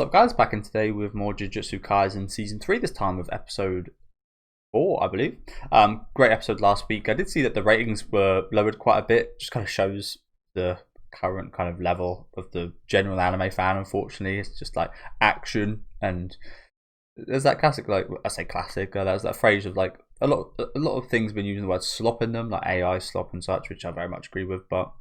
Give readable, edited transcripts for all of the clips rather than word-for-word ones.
What's up, guys? Back in today with more Jujutsu Kaisen Season 3, this time with Episode 4, I believe. Great episode last week. I did see that the ratings were lowered quite a bit. Just kind of shows the current kind of level of the general anime fan, unfortunately. It's just like action, and there's that classic, like, I say classic, there's that phrase of like a lot of things been using the word slop in them, like AI slop and such, which I very much agree with, but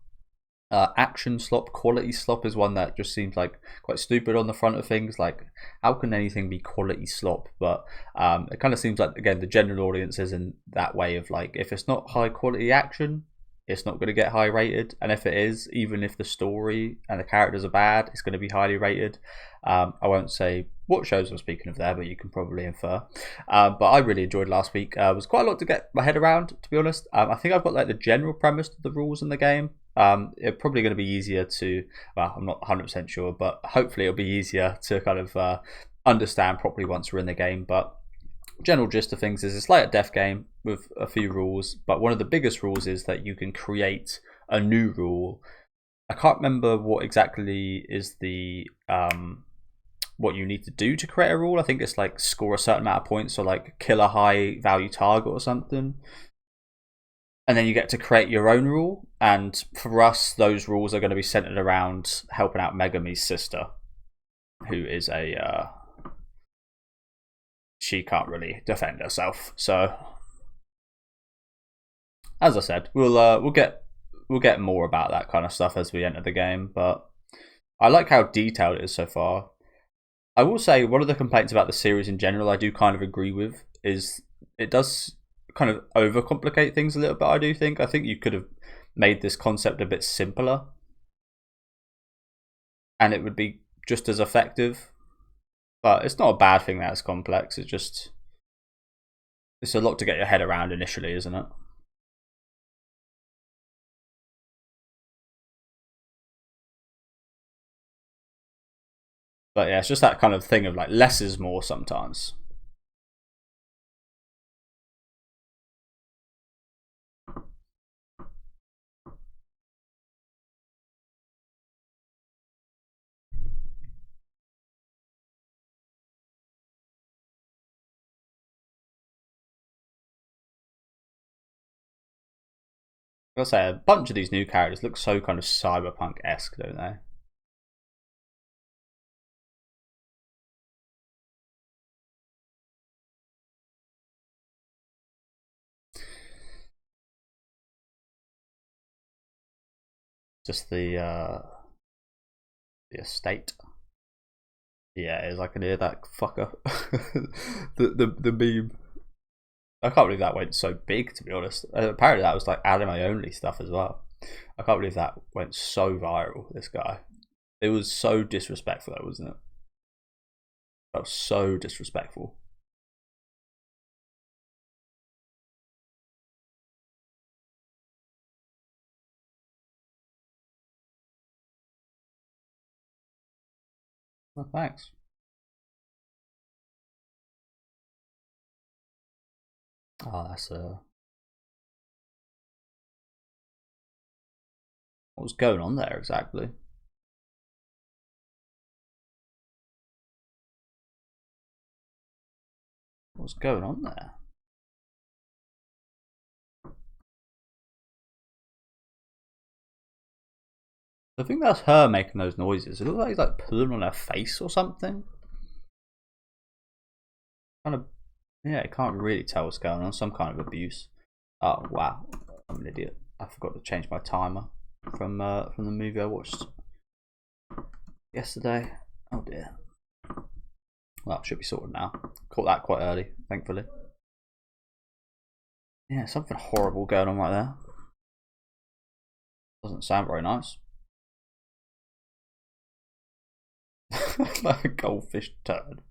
action slop, quality slop is one that just seems like quite stupid on the front of things. Like, how can anything be quality slop? But it kind of seems like, again, the general audience is in that way of like, if it's not high quality action, it's not going to get high rated, and if it is, even if the story and the characters are bad, it's going to be highly rated. I won't say what shows I'm speaking of there, but you can probably infer. But I really enjoyed last week. It was quite a lot to get my head around, to be honest. I think I've got like the general premise of the rules in the game. It's probably going to be easier to, well, I'm not 100% sure, but hopefully it'll be easier to kind of understand properly once we're in the game. But general gist of things is it's like a death game with a few rules, but one of the biggest rules is that you can create a new rule. I can't remember what exactly is the what you need to do to create a rule. I think it's like score a certain amount of points, or like kill a high value target or something, and then you get to create your own rule. And for us, those rules are going to be centered around helping out Megami's sister, who is a she can't really defend herself. So, as I said, we'll get more about that kind of stuff as we enter the game. But I like how detailed it is so far. I will say one of the complaints about the series in general, I do kind of agree with, is it does kind of overcomplicate things a little bit. I think you could have made this concept a bit simpler, and it would be just as effective. But it's not a bad thing that it's complex. It's a lot to get your head around initially, isn't it? But yeah, it's just that kind of thing of like less is more sometimes. I'll say a bunch of these new characters look so kind of cyberpunk-esque, don't they? Just the estate. Yeah, it is. I can hear that fucker. the meme. I can't believe that went so big, to be honest. Apparently that was like anime only stuff as well. I can't believe that went so viral, this guy. It was so disrespectful though, wasn't it? That was so disrespectful. Well, thanks. Oh, that's what was going on there exactly? What's going on there? I think that's her making those noises. It looks like he's like pulling on her face or something. Kind of, yeah, you can't really tell what's going on. Some kind of abuse. Oh wow, I'm an idiot. I forgot to change my timer from the movie I watched yesterday. Oh dear. Well, it should be sorted now. Caught that quite early, thankfully. Yeah, something horrible going on right there. Doesn't sound very nice. Like a goldfish turd.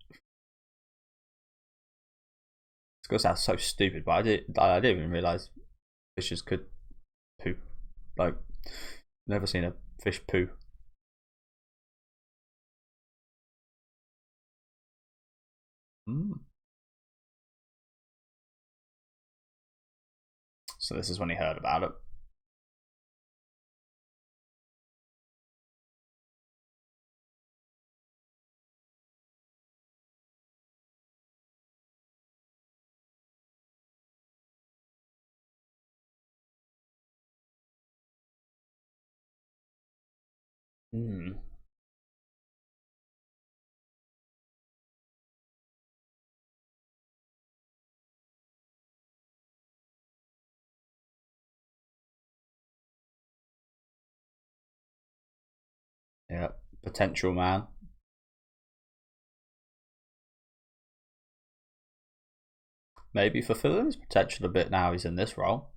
It's gonna sound so stupid, but I didn't even realise fishes could poop. Like, never seen a fish poo. Mm. So this is when he heard about it. Hmm. Yeah. Potential man. Maybe fulfilling his potential a bit now he's in this role.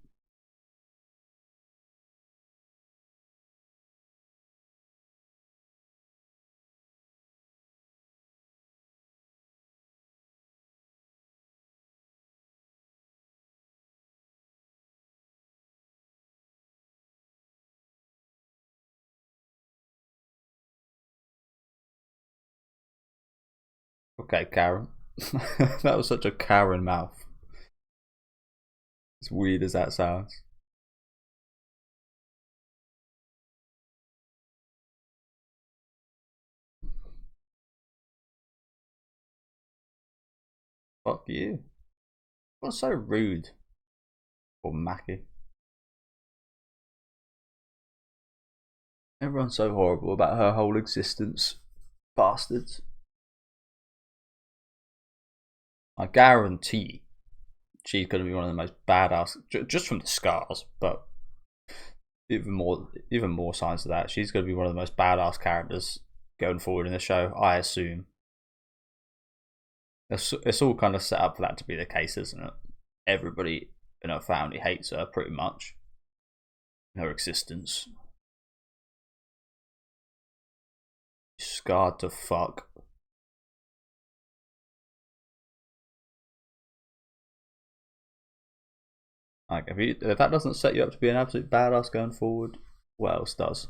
Okay, Karen. That was such a Karen mouth. As weird as that sounds. Fuck you. What's so rude? Or Maki. Everyone's so horrible about her whole existence. Bastards. I guarantee she's going to be one of the most badass, just from the scars, but even more signs of that. She's going to be one of the most badass characters going forward in the show, I assume. It's all kind of set up for that to be the case, isn't it? Everybody in her family hates her pretty much. Her existence. Scarred to fuck. Like if that doesn't set you up to be an absolute badass going forward, what else does?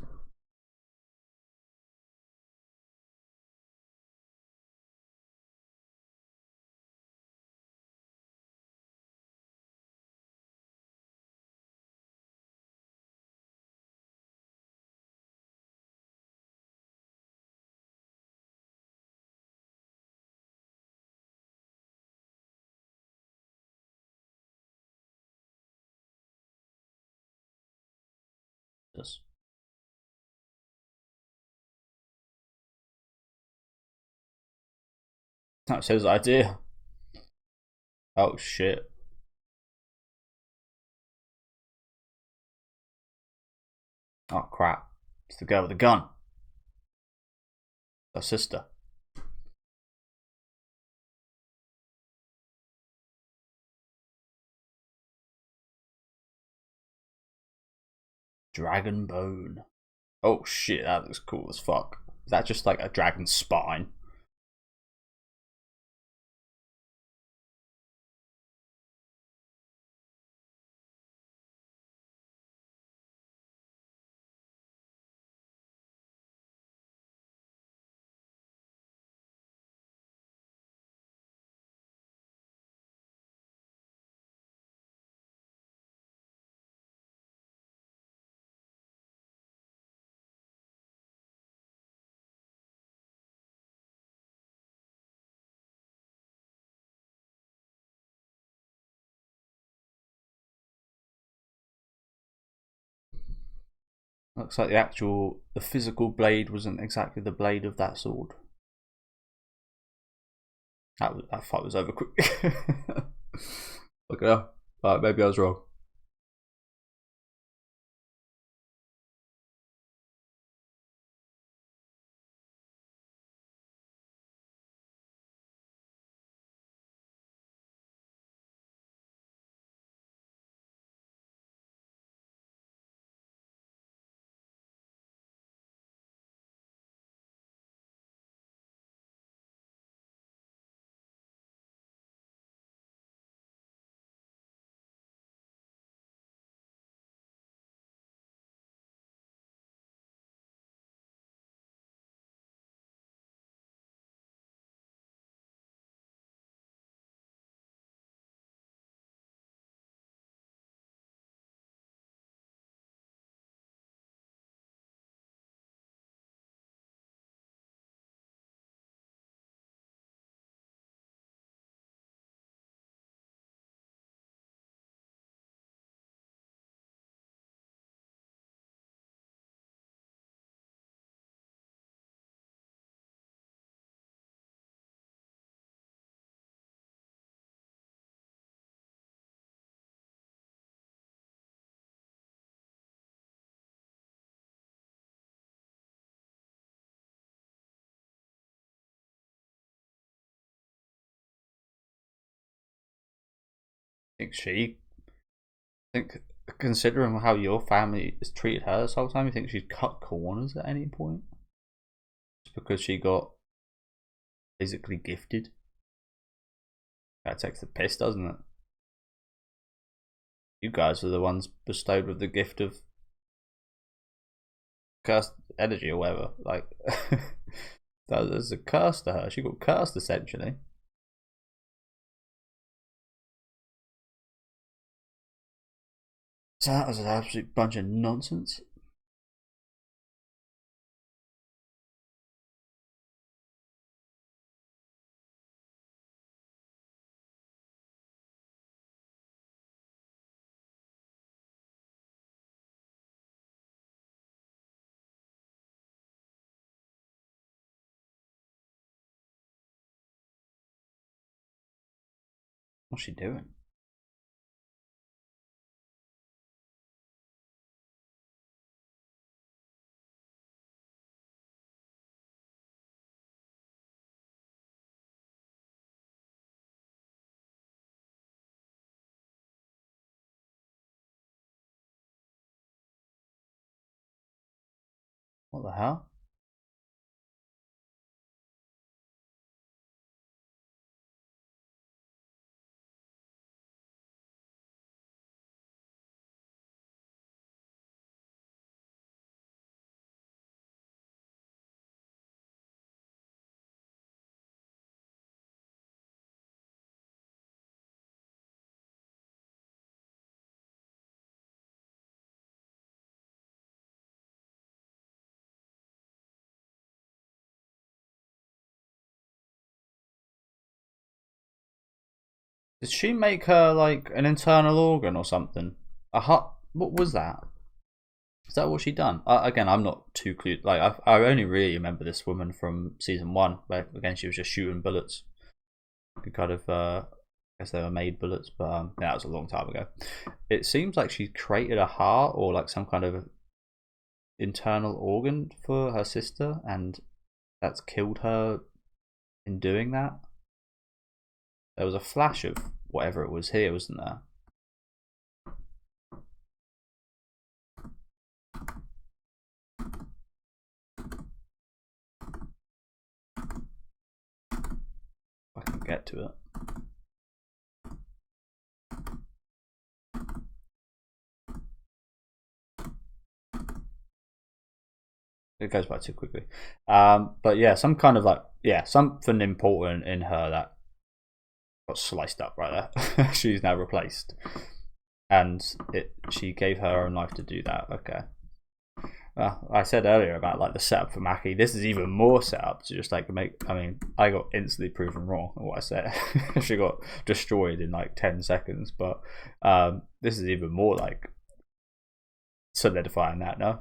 Just that's his idea. Oh shit. Oh crap. It's the girl with the gun. Her sister. Dragon bone. Oh shit, that looks cool as fuck. Is that just like a dragon's spine? Looks like the physical blade wasn't exactly the blade of that sword. That fight was over quick. Look it up. Alright, maybe I was wrong. think she think considering how your family has treated her this whole time, you think she'd cut corners at any point? Just because she got basically gifted? That takes the piss, doesn't it? You guys are the ones bestowed with the gift of cursed energy or whatever. Like, there's a curse to her. She got cursed essentially. So that was an absolute bunch of nonsense. What's she doing? What the hell? Did she make her like an internal organ or something? A hut? What was that? Is that what she done? Again, I'm not too clued. Like, I only really remember this woman from season 1, where again she was just shooting bullets. Kind of, I guess they were made bullets, but yeah, that was a long time ago. It seems like she created a heart or like some kind of internal organ for her sister, and that's killed her in doing that. There was a flash of whatever it was here, wasn't there? I can get to it. It goes by too quickly. But yeah, some kind of like, yeah, something important in her that got sliced up right there. She's now replaced. And she gave her own life to do that. Okay. I said earlier about like the setup for Maki. This is even more setup to just like make. I mean, I got instantly proven wrong on what I said. She got destroyed in like 10 seconds. But this is even more like solidifying that. No.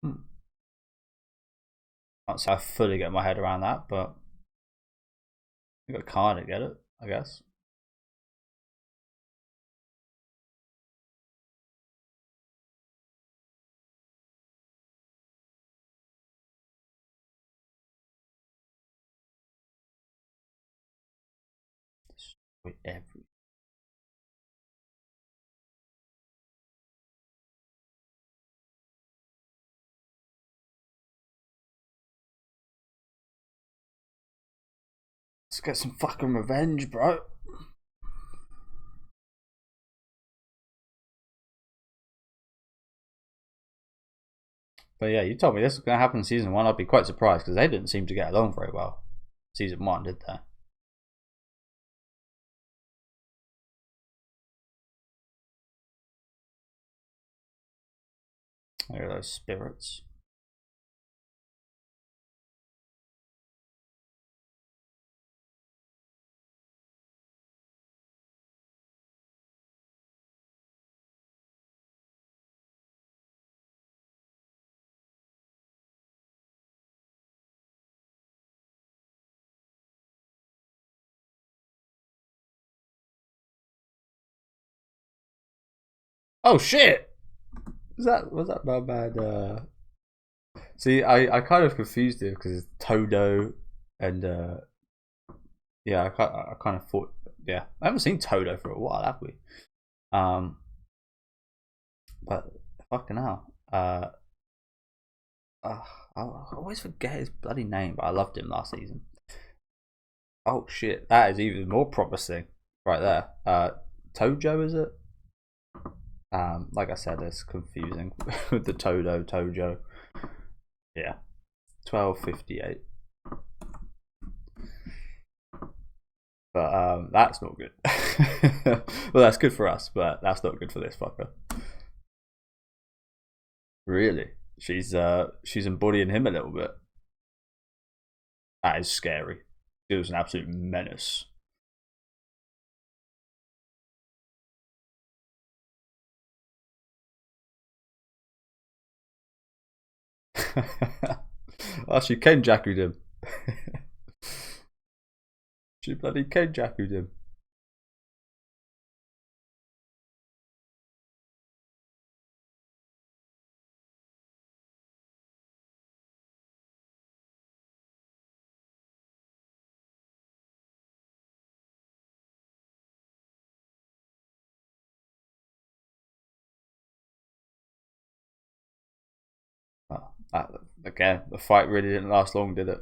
Hmm. Can't say I fully get my head around that, but I kind of get it, I guess. Destroy every. Let's get some fucking revenge, bro. But yeah, you told me this was going to happen in season 1. I'd be quite surprised because they didn't seem to get along very well. Season 1, did they? There are those spirits. Oh shit! Was that my bad? See, I kind of confused it because it's Todo and yeah, I kind of thought, yeah, I haven't seen Todo for a while, have we? But fucking hell, I always forget his bloody name, but I loved him last season. Oh shit, that is even more promising, right there. Tojo, is it? Like I said, it's confusing with the Tojo. Yeah, 12:58. But that's not good. Well, that's good for us, but that's not good for this fucker. Really, she's embodying him a little bit. That is scary. It was an absolute menace. Oh, she Kenjaku'd him. She bloody Kenjaku'd him. Again, the fight really didn't last long, did it?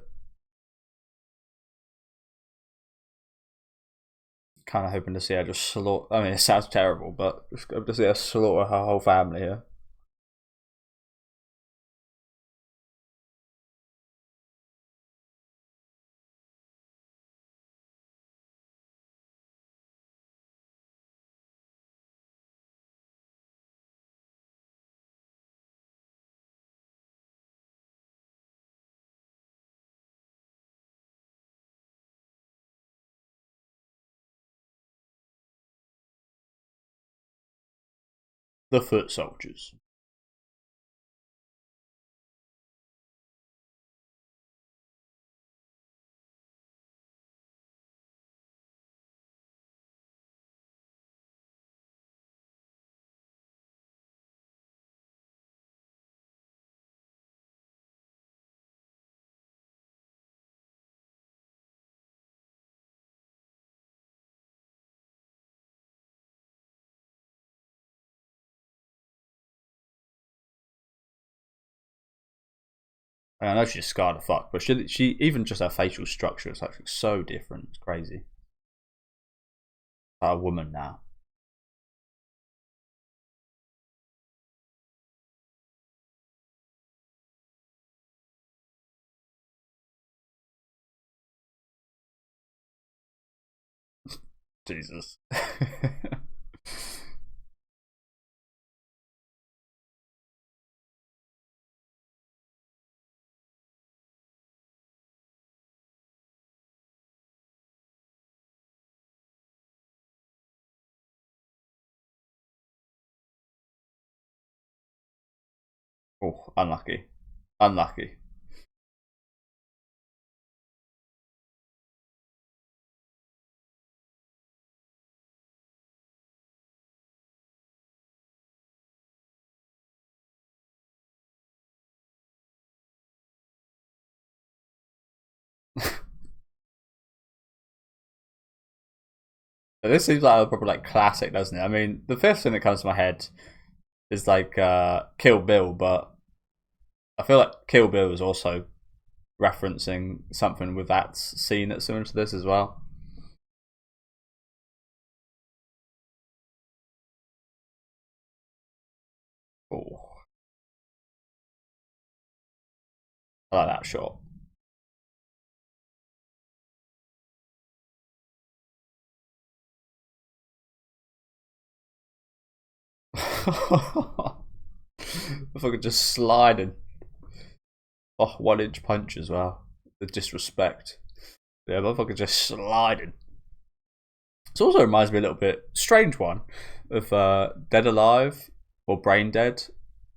Kind of hoping to see her just slaughter. I mean, it sounds terrible, but just hoping to see her slaughter her whole family here. The foot soldiers. I know she's scarred a fuck, but she even just her facial structure is like so different. It's crazy. Like a woman now. Jesus. Oh, unlucky. Unlucky. This seems like a proper like classic, doesn't it? I mean, the first thing that comes to my head is like Kill Bill, but I feel like Kill Bill was also referencing something with that scene that's similar to this as well. Oh, I like that shot. Fucking just sliding. Oh, 1-inch punch as well. The disrespect. Yeah, motherfucker just sliding. It also reminds me a little bit, strange one, of Dead Alive or Brain Dead.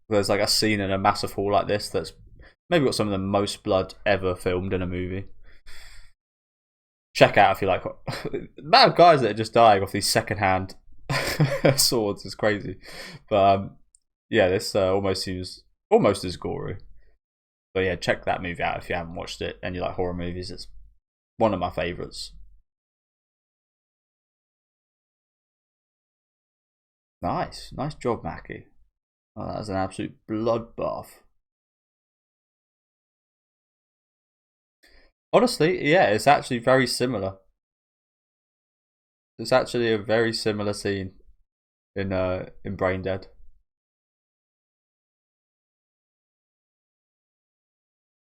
There's like a scene in a massive hall like this that's maybe got some of the most blood ever filmed in a movie. Check out if you like. The amount of guys that are just dying off these secondhand swords is crazy. But yeah, this almost seems almost as gory. But yeah, check that movie out if you haven't watched it and you like horror movies. It's one of my favourites. Nice job, Maki. Oh, that was an absolute bloodbath. Honestly, yeah, it's actually very similar. It's actually a very similar scene in Brain Dead.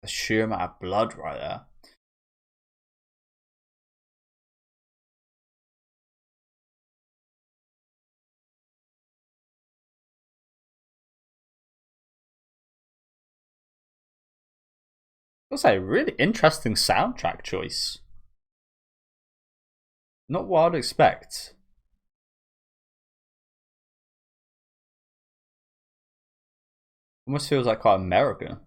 The sheer amount of blood right there. I'll say, really interesting soundtrack choice. Not what I'd expect. Almost feels like quite American.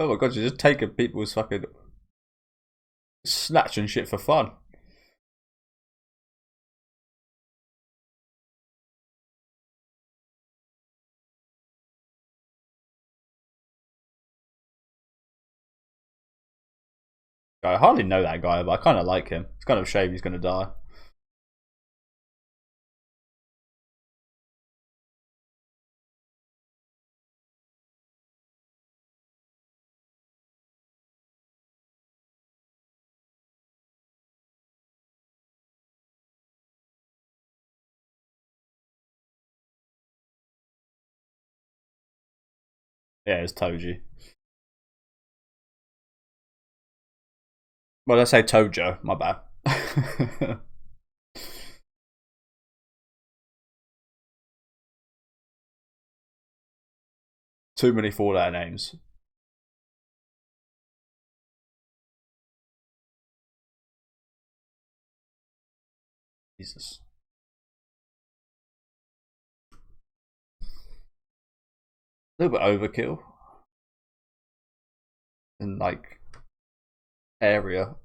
Oh my god, you're just taking people's fucking snatching shit for fun. I hardly know that guy, but I kind of like him. It's kind of a shame he's going to die. Yeah, it's Toji. Well, let's say Tojo. My bad. Too many four-letter names. Jesus. A little bit overkill. In like area.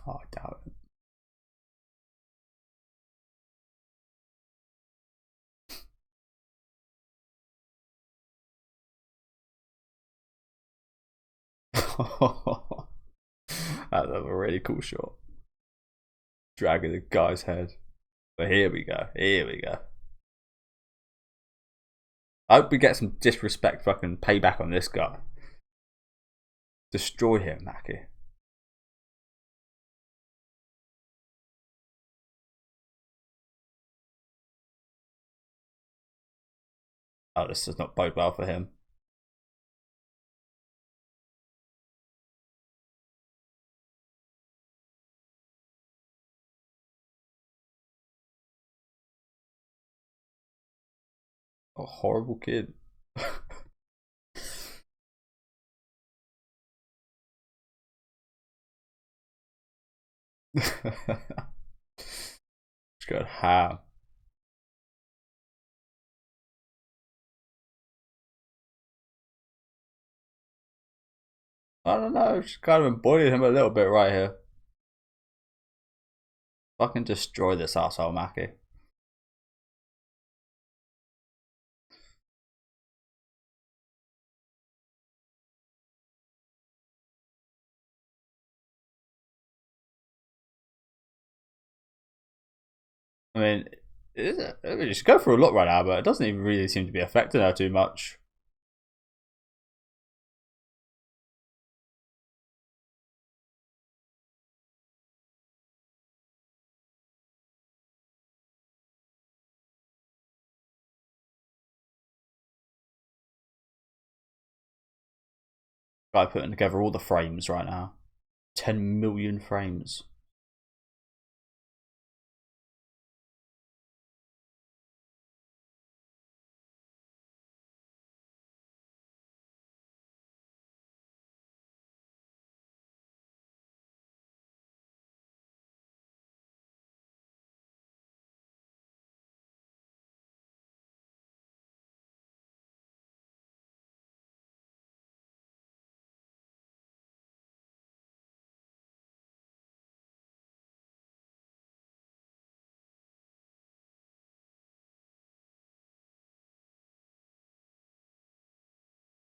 Oh, I doubt it. That's a really cool shot. Dragging the guy's head. But here we go. Here we go. I hope we get some disrespect fucking payback on this guy. Destroy him, Maki. Oh, this does not bode well for him. A horrible kid. Just going ham. I don't know, she's kind of embodied him a little bit right here. Fucking destroy this asshole, Maki. I mean, she's going through a lot right now, but it doesn't even really seem to be affecting her too much. Guy putting together all the frames right now. 10 million frames.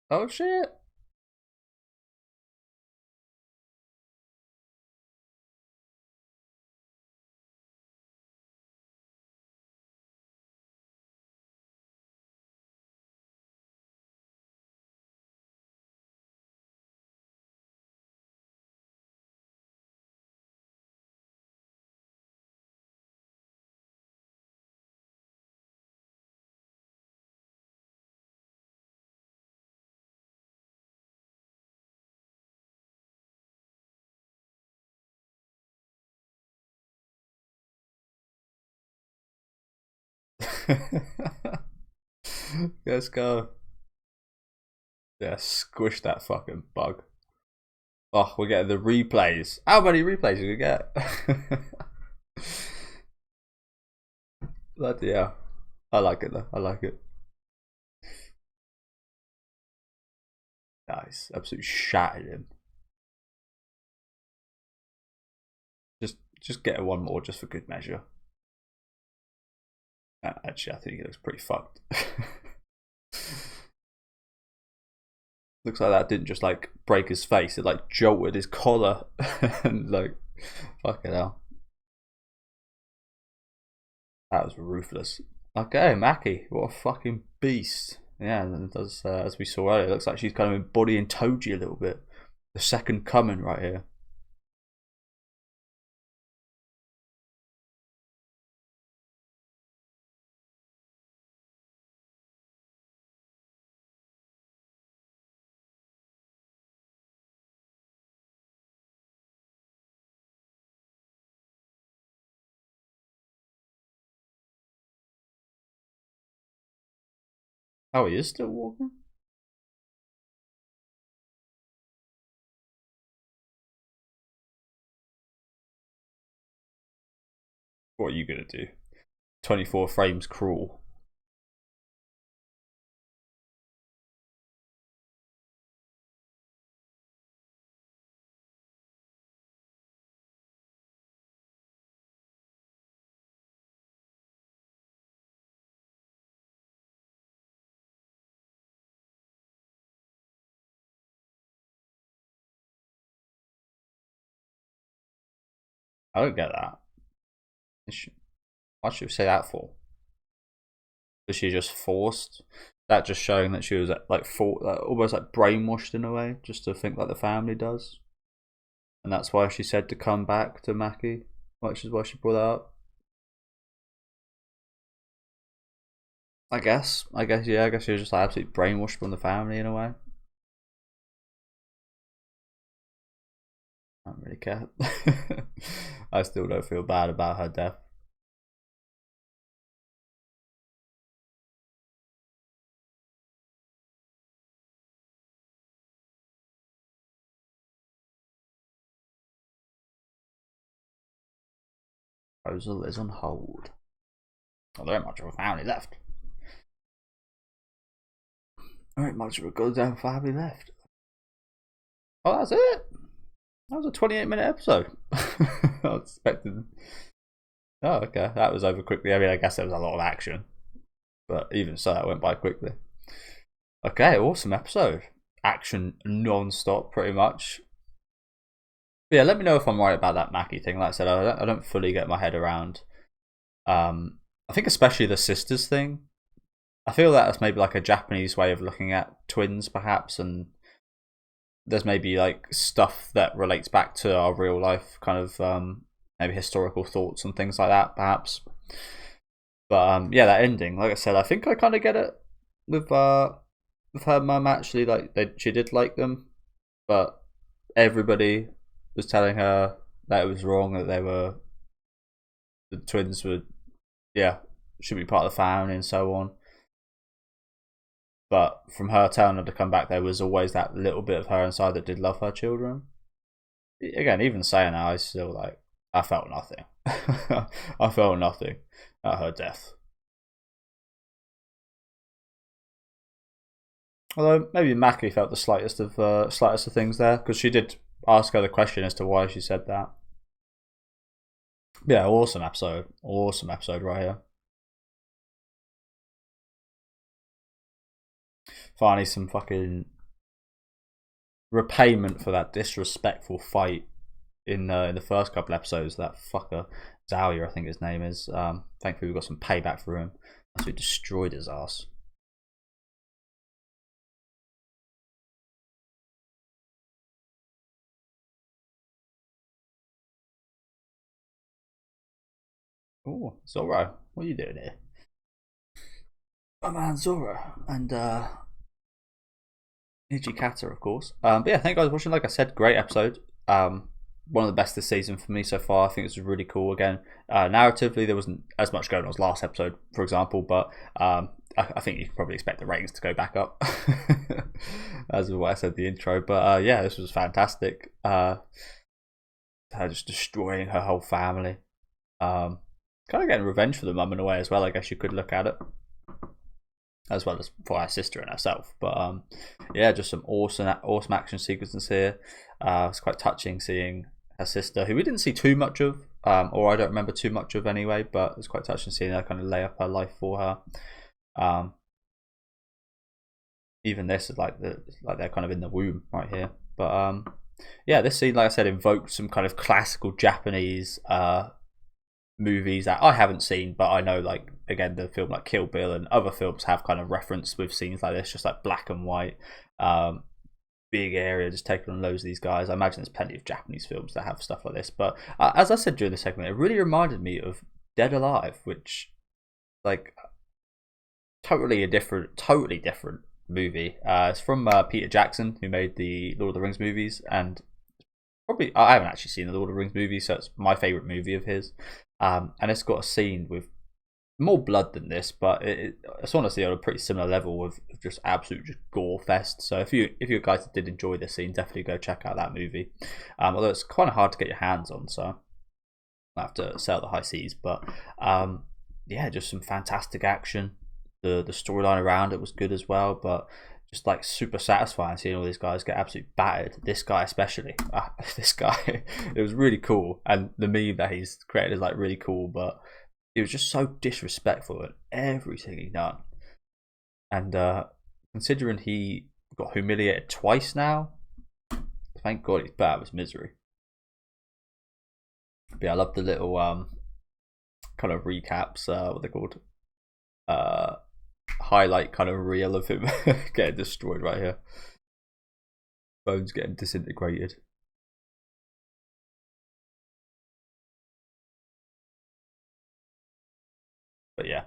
Oh shit. Let's go. Yeah, squish that fucking bug. Oh, we're getting the replays. How many replays do we get? Bloody hell. I like it though. I like it. Nice. Absolutely shattered him. Just get one more just for good measure. Actually, I think he looks pretty fucked. Looks like that didn't just like break his face, it like jolted his collar and like fucking hell. That was ruthless. Okay, Maki, what a fucking beast. Yeah, and it does as we saw earlier, it looks like she's kind of embodying Toji a little bit. The second coming right here. Oh, he is still walking? What are you gonna do? 24 frames crawl. I don't get that. Why should we say that for? Was she just forced? That just showing that she was like almost like brainwashed in a way, just to think like the family does, and that's why she said to come back to Maki, which is why she brought that up. Yeah. I guess she was just like absolutely brainwashed from the family in a way. I don't really care. I still don't feel bad about her death. Proposal is on hold. Well, there ain't much of a family left. There ain't much of a goddamn family left. Oh, that's it. That was a 28-minute episode. I was expecting. Oh, okay. That was over quickly. I mean, I guess there was a lot of action, but even so, it went by quickly. Okay, awesome episode. Action non-stop, pretty much. But yeah, let me know if I'm right about that Maki thing. Like I said, I don't fully get my head around. I think especially the sisters thing. I feel that's maybe like a Japanese way of looking at twins, perhaps, and there's maybe like stuff that relates back to our real life kind of maybe historical thoughts and things like that, perhaps. But yeah, that ending, like I said, I think I kind of get it with her mum. Actually, like she did like them, but everybody was telling her that it was wrong, that the twins were, yeah, should be part of the family and so on. But from her telling her to come back, there was always that little bit of her inside that did love her children. Again, even saying that, I still like, I felt nothing. I felt nothing at her death. Although maybe Maki felt the slightest of things there, because she did ask her the question as to why she said that. Yeah, awesome episode right here. Finally, some fucking repayment for that disrespectful fight in the first couple episodes. That fucker Zaoya, I think his name is. Thankfully, we got some payback for him. So we destroyed his ass. Oh, Zoro, what are you doing here? My man Zoro and Nijikata, of course. But yeah, thank you guys for watching. Like I said, great episode. One of the best this season for me so far. I think it's really cool. Again, narratively, there wasn't as much going on as last episode, for example, but I think you can probably expect the ratings to go back up, as what I said in the intro. But yeah, this was fantastic. Her just destroying her whole family. Kind of getting revenge for the mum in a way as well, I guess you could look at it, as well as for her sister and herself. But yeah, just some awesome action sequences here. It's quite touching seeing her sister, who we didn't see too much of, or I don't remember too much of anyway, but it's quite touching seeing her kind of lay up her life for her. Even this is like they're kind of in the womb right here. But yeah, this scene, like I said, invoked some kind of classical Japanese movies that I haven't seen, but I know, like, again, the film like Kill Bill and other films have kind of referenced with scenes like this, just like black and white, big area, just taking on loads of these guys. I imagine there's plenty of Japanese films that have stuff like this, but as I said during the segment, it really reminded me of Dead Alive, which, like, totally different movie. It's from Peter Jackson, who made the Lord of the Rings movies, and probably I haven't actually seen the Lord of the Rings movie, so it's my favorite movie of his. And it's got a scene with more blood than this, but it's honestly on a pretty similar level of just absolute just gore fest. So if you guys did enjoy this scene, definitely go check out that movie. Although it's kind of hard to get your hands on, so I have to sail the high seas. But yeah, just some fantastic action. The storyline around it was good as well, but just like super satisfying seeing all these guys get absolutely battered. This guy especially, this guy, it was really cool, and the meme that he's created is like really cool, but it was just so disrespectful at everything he done. And considering he got humiliated twice now, thank God he's better with misery. But yeah, I love the little kind of recaps, what they're called, highlight kind of reel of him getting destroyed right here. Bones getting disintegrated. But yeah,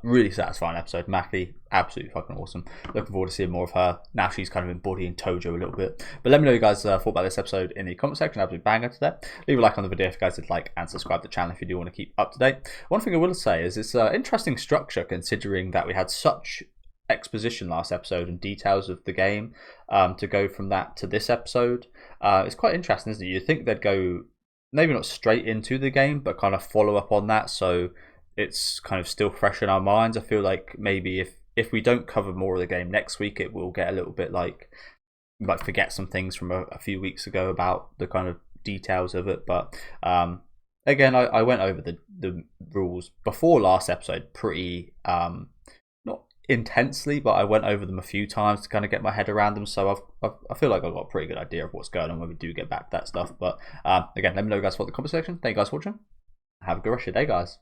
really satisfying episode. Maki, absolutely fucking awesome. Looking forward to seeing more of her. Now she's kind of embodying Tojo a little bit. But let me know what you guys thought about this episode in the comment section. Absolute banger today. Leave a like on the video if you guys did like, and subscribe to the channel if you do want to keep up to date. One thing I will say is it's an interesting structure, considering that we had such exposition last episode and details of the game, to go from that to this episode. It's quite interesting, isn't it? You'd think they'd go maybe not straight into the game, but kind of follow up on that, so it's kind of still fresh in our minds. I feel like maybe if we don't cover more of the game next week, it will get a little bit like might forget some things from a few weeks ago about the kind of details of it. But again, I went over the rules before last episode pretty not intensely, but I went over them a few times to kind of get my head around them. So I feel like I've got a pretty good idea of what's going on when we do get back to that stuff. But again, let me know, guys, what the comment section. Thank you guys for watching. Have a good rest of your day, guys.